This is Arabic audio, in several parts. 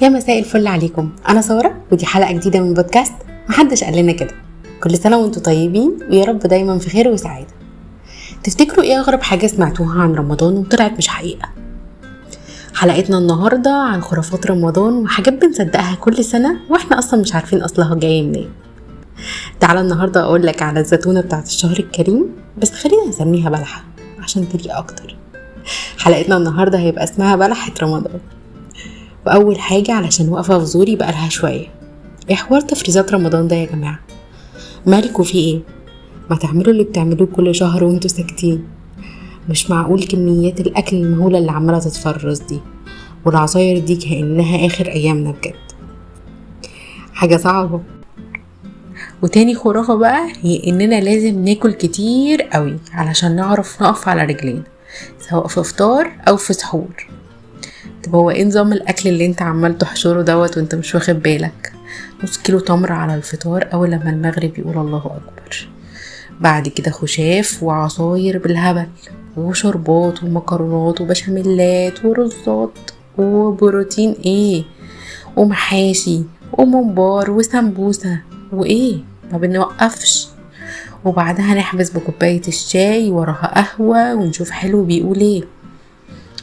يا مساء الفل عليكم، انا ساره ودي حلقه جديده من بودكاست محدش قال لنا كده. كل سنه وانتم طيبين ويا رب دايما في خير وسعاده. تفتكروا ايه اغرب حاجه سمعتوها عن رمضان وطلعت مش حقيقه؟ حلقتنا النهارده عن خرافات رمضان وحاجات بنصدقها كل سنه واحنا اصلا مش عارفين اصلها جايه منين. تعالى النهارده اقول لك على الزتونه بتاعت الشهر الكريم، بس خلينا نسميها بلحه عشان تليق اكتر. حلقتنا النهارده هيبقى اسمها بلحه رمضان. واول حاجه علشان واقفه في زوري بقالها شويه، ايه حوار تفريزات رمضان ده يا جماعه؟ مالكوا في ايه؟ ما تعملوا اللي بتعملوه كل شهر وانتوا ساكتين. مش معقول كميات الاكل المهوله اللي عماله تتفرز دي، والعصاير دي كأنها اخر ايامنا بجد. حاجه صعبه. وتاني خرافه بقى هي اننا لازم ناكل كتير قوي علشان نعرف نقف على رجلينا، سواء في فطار او في سحور. طب هو ايه نظام الاكل اللي انت عمال تحشره دوت وانت مش واخد بالك؟ نص كيلو تمر على الفطار اول لما المغرب يقول الله اكبر، بعد كده خشاف وعصاير بالهبل وشربات ومكرونات وبشاميلات ورزات وبروتين ايه ومحاشي وممبار وسمبوسة وايه ما بنوقفش. وبعدها نحبس بكوباية الشاي وراها قهوة ونشوف حلو بيقول ايه.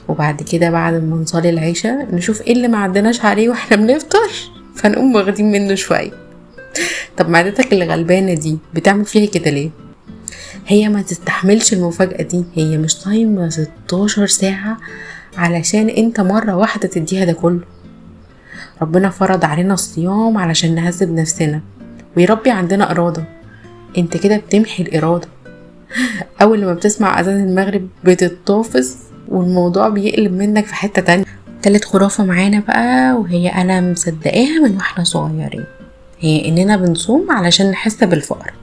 وبعد كده بعد ما نصلي العشاء نشوف ايه اللي ما عدناش عليه واحنا بنفطر فنقوم واخدين منه شوية. طب معدتك اللي غلبانة دي بتعمل فيها كده ليه؟ هي ما تستحملش المفاجأة دي، هي مش صايمة 16 ساعة علشان انت مرة واحدة تديها ده كله. ربنا فرض علينا الصيام علشان نهذب نفسنا ويربي عندنا إرادة. انت كده بتمحي الإرادة. اول لما بتسمع اذان المغرب بتتطافس والموضوع بيقلب منك في حتة تانية. تالت خرافة معانا بقى وهي انا مصدقاها من واحنا صغيرين، هي اننا بنصوم علشان نحس بالفقر.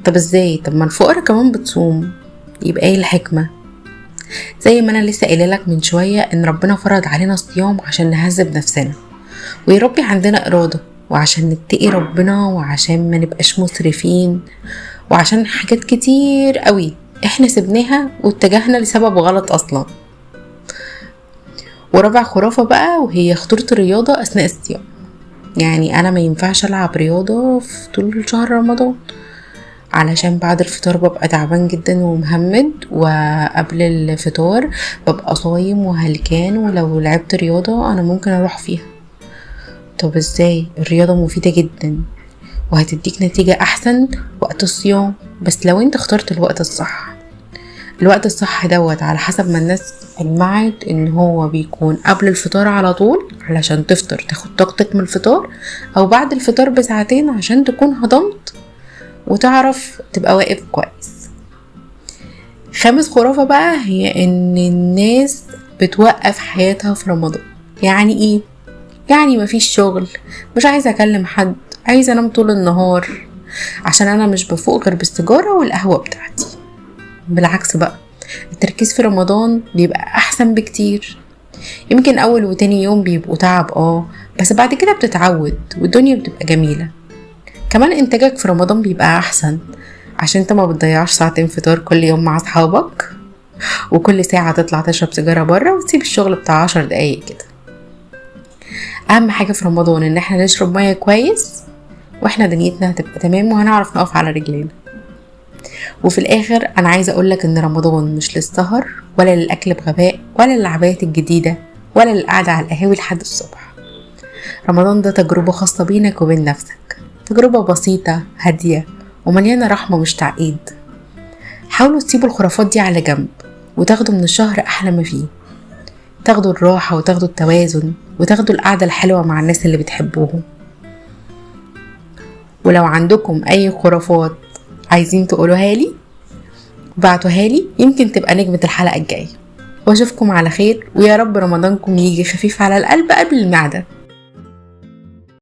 طب ازاي؟ طب ما الفقر كمان بتصوم، يبقى ايه الحكمة؟ زي ما انا لسه قايله لك من شوية ان ربنا فرض علينا الصيام عشان نهذب نفسنا ويربي عندنا إرادة، وعشان نتقي ربنا، وعشان ما نبقاش مسرفين، وعشان حاجات كتير قوي احنا سبناها واتجهنا لسبب غلط اصلا. ورابع خرافة بقى وهي خطورة الرياضة اثناء الصيام. يعني انا ما ينفعش العب رياضة في طول شهر رمضان علشان بعد الفطار ببقى تعبان جدا ومهمد، وقبل الفطار ببقى صايم وهلكان، ولو لعبت رياضة انا ممكن اروح فيها. طب ازاي؟ الرياضة مفيدة جدا وهتديك نتيجة احسن وقت الصيام، بس لو انت اخترت الوقت الصح. الوقت الصح دوت على حسب ما الناس اجمعت ان هو بيكون قبل الفطار على طول علشان تفطر تاخد طاقتك من الفطار، او بعد الفطار بساعتين عشان تكون هضمت وتعرف تبقى واقف كويس. خامس خرافة بقى هي ان الناس بتوقف حياتها في رمضان. يعني ايه؟ يعني مفيش شغل، مش عايزة اكلم حد، عايزة انام طول النهار عشان انا مش بفوق غير بالسيجارة والقهوة بتاعتي. بالعكس بقى، التركيز في رمضان بيبقى احسن بكتير. يمكن اول وتاني يوم بيبقوا تعب بس بعد كده بتتعود والدنيا بتبقى جميلة. كمان انتاجك في رمضان بيبقى احسن عشان انت ما بتضيعش ساعتين فطار كل يوم مع اصحابك، وكل ساعة تطلع تشرب سيجارة بره وتسيب الشغل بتاع 10 دقايق كده. اهم حاجة في رمضان ان احنا نشرب مية كويس واحنا دنيتنا هتبقى تمام وهنعرف نقف على رجلينا. وفي الاخر انا عايزة اقولك ان رمضان مش للسهر ولا للاكل بغباء ولا للعبايات الجديدة ولا للقعدة على القهاوي لحد الصبح. رمضان ده تجربة خاصة بينك وبين نفسك، تجربة بسيطة هادية ومليانة رحمة مش تعقيد. حاولوا تسيبوا الخرافات دي على جنب وتاخدوا من الشهر احلى ما فيه، تاخدوا الراحة وتاخدوا التوازن وتاخدوا القعدة الحلوة مع الناس اللي بتحبوهم. ولو عندكم اي خرافات عايزين تقولوها لي بعتوها لي، يمكن تبقى نجمة الحلقة الجاية. واشوفكم على خير، ويا رب رمضانكم يجي خفيف على القلب قبل المعدة.